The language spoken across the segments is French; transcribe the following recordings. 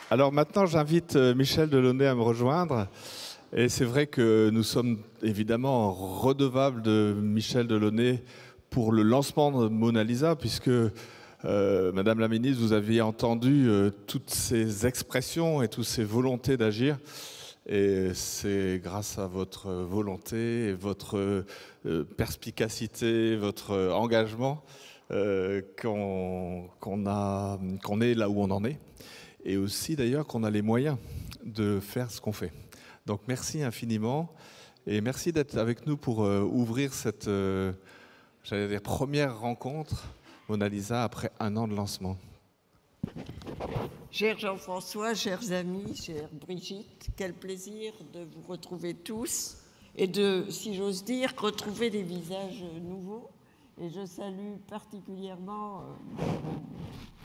Alors maintenant, j'invite Michel Delaunay à me rejoindre. Et c'est vrai que nous sommes évidemment redevables de Michel Delaunay pour le lancement de Mona Lisa, puisque Madame la ministre, vous aviez entendu toutes ces expressions et toutes ces volontés d'agir. Et c'est grâce à votre volonté, votre perspicacité, votre engagement qu'on est là où on en est. Et aussi d'ailleurs qu'on a les moyens de faire ce qu'on fait. Donc merci infiniment et merci d'être avec nous pour ouvrir cette j'allais dire, première rencontre Mona Lisa après un an de lancement. Cher Jean-François, chers amis, chère Brigitte, quel plaisir de vous retrouver tous et de, si j'ose dire, retrouver des visages nouveaux. Et je salue particulièrement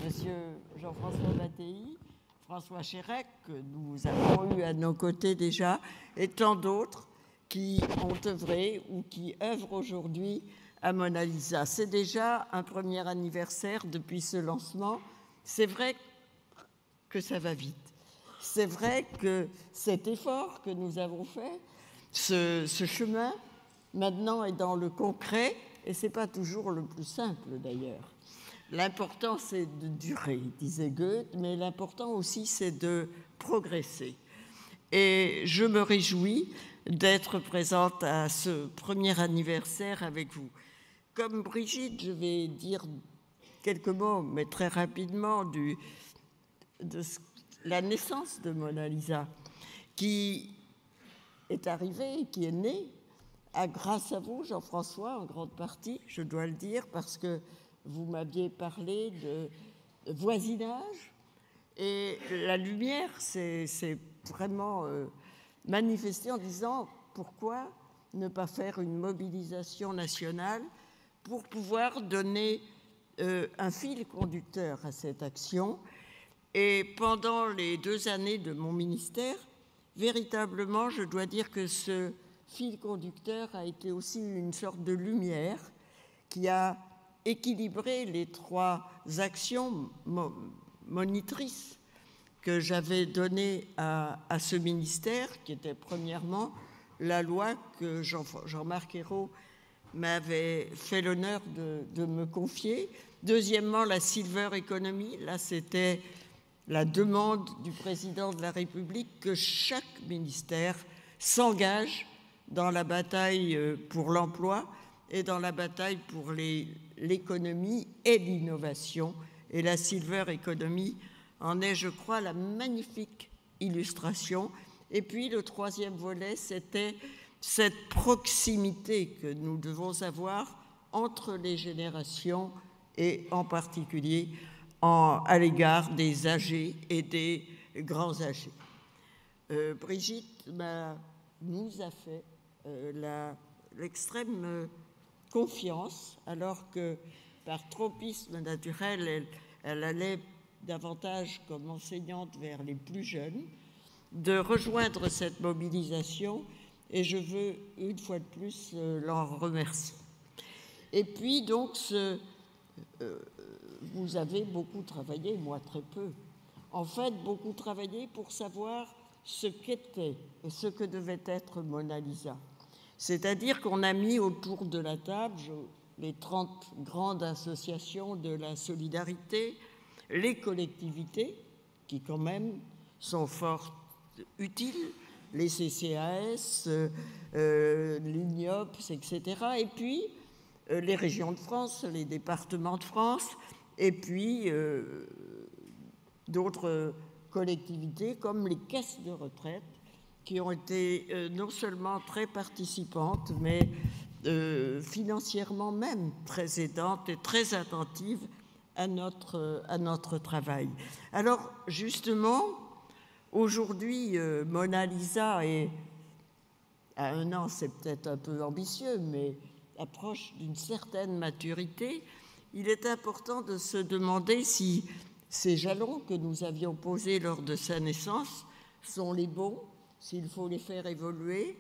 Monsieur Jean-François Mattei, François Chérec, que nous avons eu à nos côtés déjà, et tant d'autres qui ont œuvré ou qui œuvrent aujourd'hui à Mona Lisa. C'est déjà un premier anniversaire depuis ce lancement. C'est vrai que ça va vite. C'est vrai que cet effort que nous avons fait, ce chemin, maintenant est dans le concret, et ce n'est pas toujours le plus simple d'ailleurs. L'important, c'est de durer, disait Goethe, mais l'important aussi, c'est de progresser. Et je me réjouis d'être présente à ce premier anniversaire avec vous. Comme Brigitte, je vais dire quelques mots, mais très rapidement, de la naissance de Mona Lisa, qui est arrivée, qui est née, grâce à vous, Jean-François, en grande partie, je dois le dire, parce que vous m'aviez parlé de voisinage, et la lumière s'est vraiment manifestée en disant pourquoi ne pas faire une mobilisation nationale pour pouvoir donner un fil conducteur à cette action. Et pendant les 2 années de mon ministère, véritablement, je dois dire que ce fil conducteur a été aussi une sorte de lumière qui a équilibré les 3 actions monitrices que j'avais données à ce ministère, qui était premièrement la loi que Jean-Marc Ayrault m'avait fait l'honneur de me confier. Deuxièmement, la Silver Economy. Là, c'était la demande du président de la République que chaque ministère s'engage dans la bataille pour l'emploi et dans la bataille pour l'économie et l'innovation. Et la Silver Economy en est, je crois, la magnifique illustration. Et puis, le 3e volet, c'était cette proximité que nous devons avoir entre les générations et en particulier à l'égard des âgés et des grands âgés. Brigitte nous a fait l'extrême confiance, alors que par tropisme naturel, elle allait davantage comme enseignante vers les plus jeunes, de rejoindre cette mobilisation, et je veux une fois de plus l'en remercier. Et puis donc, vous avez beaucoup travaillé, moi très peu, en fait beaucoup travaillé pour savoir ce qu'était et ce que devait être Mona Lisa. C'est-à-dire qu'on a mis autour de la table les 30 grandes associations de la solidarité, les collectivités, qui quand même sont fort utiles, les CCAS, l'UNIOPS, etc. Et puis les régions de France, les départements de France, et puis d'autres collectivités comme les caisses de retraite, qui ont été non seulement très participantes, mais financièrement même très aidantes et très attentives à notre travail. Alors, justement, aujourd'hui, Mona Lisa est, à 1 an, c'est peut-être un peu ambitieux, mais approche d'une certaine maturité. Il est important de se demander si ces jalons que nous avions posés lors de sa naissance sont les bons, s'il faut les faire évoluer.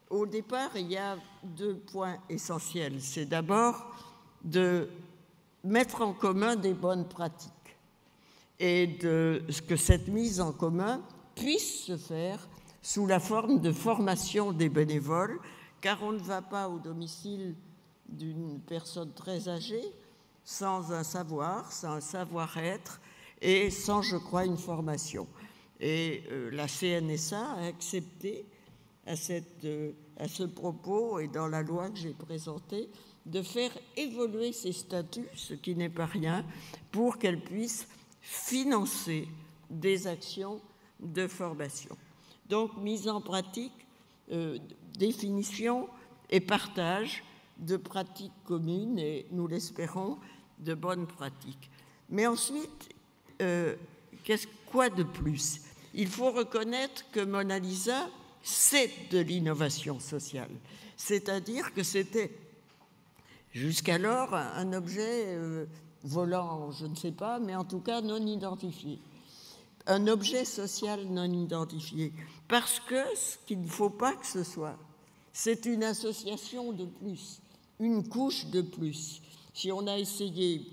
Au départ, il y a 2 points essentiels. C'est d'abord de mettre en commun des bonnes pratiques. et que cette mise en commun puisse se faire sous la forme de formation des bénévoles, car on ne va pas au domicile d'une personne très âgée sans un savoir, sans un savoir-être et sans, je crois, une formation. Et la CNSA a accepté à ce propos et dans la loi que j'ai présentée de faire évoluer ses statuts, ce qui n'est pas rien, pour qu'elle puisse financer des actions de formation. Donc, mise en pratique, définition et partage de pratiques communes et, nous l'espérons, de bonnes pratiques. Mais ensuite, quoi de plus? Il faut reconnaître que Mona Lisa, c'est de l'innovation sociale. C'est-à-dire que c'était jusqu'alors un objet volant, je ne sais pas, mais en tout cas non identifié. Un objet social non identifié. Parce que ce qu'il ne faut pas que ce soit, c'est une association de plus, une couche de plus. Si on a essayé,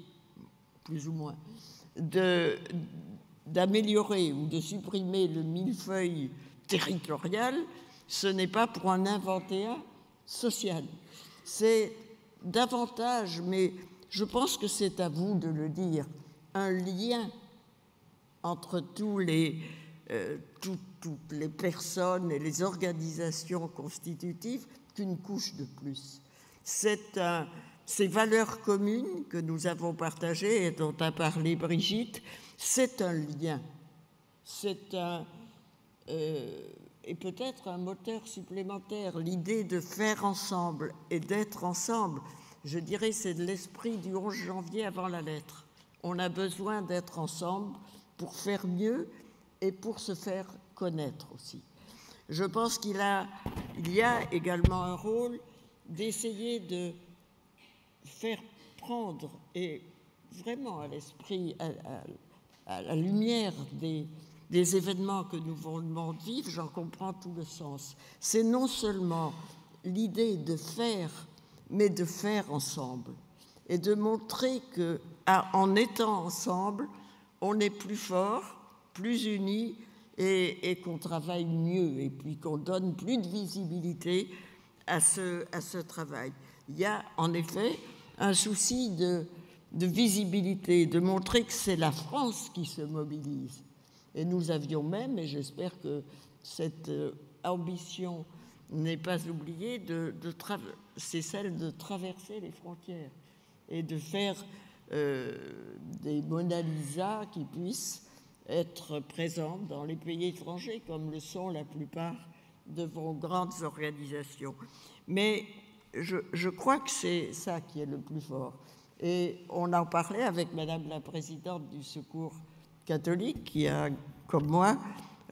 plus ou moins, d'améliorer ou de supprimer le millefeuille territorial, ce n'est pas pour en inventer un social. C'est davantage, mais je pense que c'est à vous de le dire, un lien entre toutes les personnes et les organisations constitutives qu'une couche de plus. Ces valeurs communes que nous avons partagées et dont a parlé Brigitte, c'est un lien. C'est et peut-être un moteur supplémentaire, l'idée de faire ensemble et d'être ensemble. Je dirais c'est de l'esprit du 11 janvier avant la lettre. On a besoin d'être ensemble pour faire mieux et pour se faire connaître aussi. Je pense qu'il y a également un rôle d'essayer de faire prendre, et vraiment à l'esprit, à la lumière des événements que nous venons de vivre, j'en comprends tout le sens. C'est non seulement l'idée de faire, mais de faire ensemble, et de montrer qu'en étant ensemble, on est plus fort, plus unis, et qu'on travaille mieux, et puis qu'on donne plus de visibilité à ce travail. Il y a en effet un souci de visibilité, de montrer que c'est la France qui se mobilise. Et nous avions même, et j'espère que cette ambition n'est pas oubliée, c'est celle de traverser les frontières et de faire des Mona Lisa qui puissent être présentes dans les pays étrangers, comme le sont la plupart de vos grandes organisations. Mais je crois que c'est ça qui est le plus fort. Et on en parlait avec Madame la Présidente du Secours catholique, qui a, comme moi,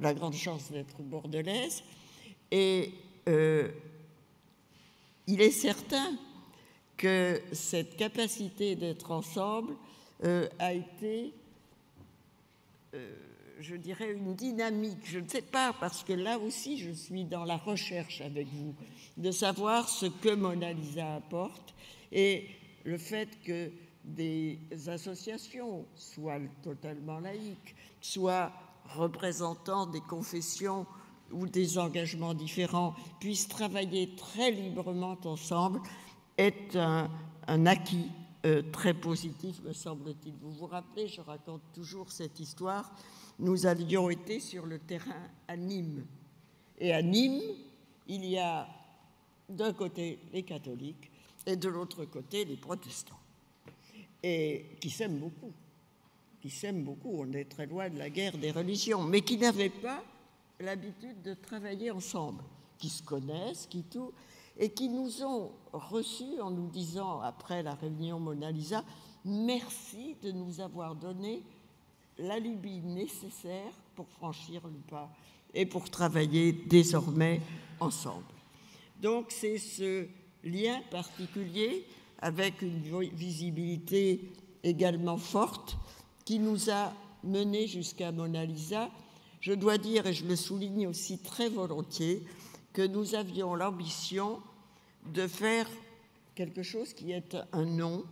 la grande chance d'être bordelaise. Et il est certain que cette capacité d'être ensemble a été, je dirais, une dynamique. Je ne sais pas, parce que là aussi, je suis dans la recherche avec vous, de savoir ce que Mona Lisa apporte et le fait que des associations, soit totalement laïques, soit représentant des confessions ou des engagements différents, puissent travailler très librement ensemble, est un acquis très positif, me semble-t-il. Vous vous rappelez, je raconte toujours cette histoire, nous avions été sur le terrain à Nîmes. Et à Nîmes, il y a d'un côté les catholiques et de l'autre côté les protestants, et qui s'aiment beaucoup, on est très loin de la guerre des religions, mais qui n'avaient pas l'habitude de travailler ensemble, qui se connaissent, qui tout, et qui nous ont reçus en nous disant, après la réunion Mona Lisa, merci de nous avoir donné l'alibi nécessaire pour franchir le pas et pour travailler désormais ensemble. Donc c'est ce lien particulier avec une visibilité également forte qui nous a menés jusqu'à Mona Lisa. Je dois dire, et je le souligne aussi très volontiers, que nous avions l'ambition de faire quelque chose qui est un nom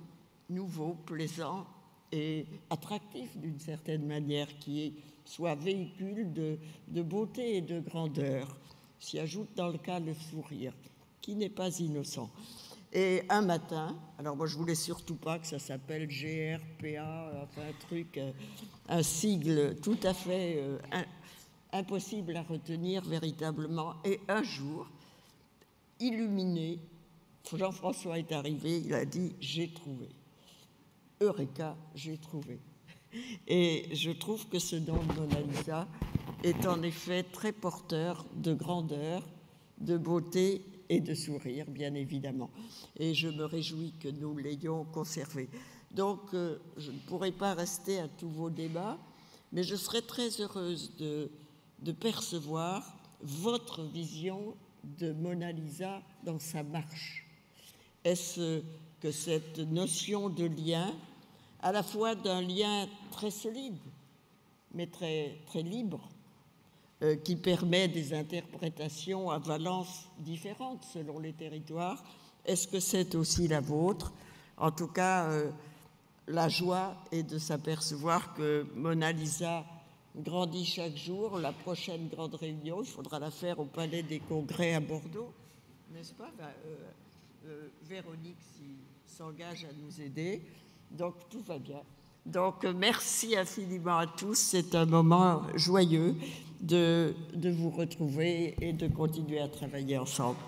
nouveau, plaisant, et attractif d'une certaine manière, qui soit véhicule de beauté et de grandeur. S'y ajoute dans le cas le sourire, qui n'est pas innocent. Et un matin, alors moi je voulais surtout pas que ça s'appelle GRPA, enfin un truc, un sigle tout à fait impossible à retenir véritablement. Et un jour, illuminé, Jean-François est arrivé, il a dit « j'ai trouvé ». Eureka, j'ai trouvé. Et je trouve que ce don de Mona Lisa est en effet très porteur de grandeur, de beauté et de sourire, bien évidemment. Et je me réjouis que nous l'ayons conservé. Donc, je ne pourrai pas rester à tous vos débats, mais je serais très heureuse de percevoir votre vision de Mona Lisa dans sa marche. Est-ce que cette notion de lien, à la fois d'un lien très solide, mais très, très libre, qui permet des interprétations à valence différentes selon les territoires, est-ce que c'est aussi la vôtre? En tout cas, la joie est de s'apercevoir que Mona Lisa grandit chaque jour. La prochaine grande réunion, il faudra la faire au Palais des Congrès à Bordeaux, n'est-ce pas? Véronique s'engage à nous aider, donc tout va bien. Donc merci infiniment à tous, c'est un moment joyeux de vous retrouver et de continuer à travailler ensemble.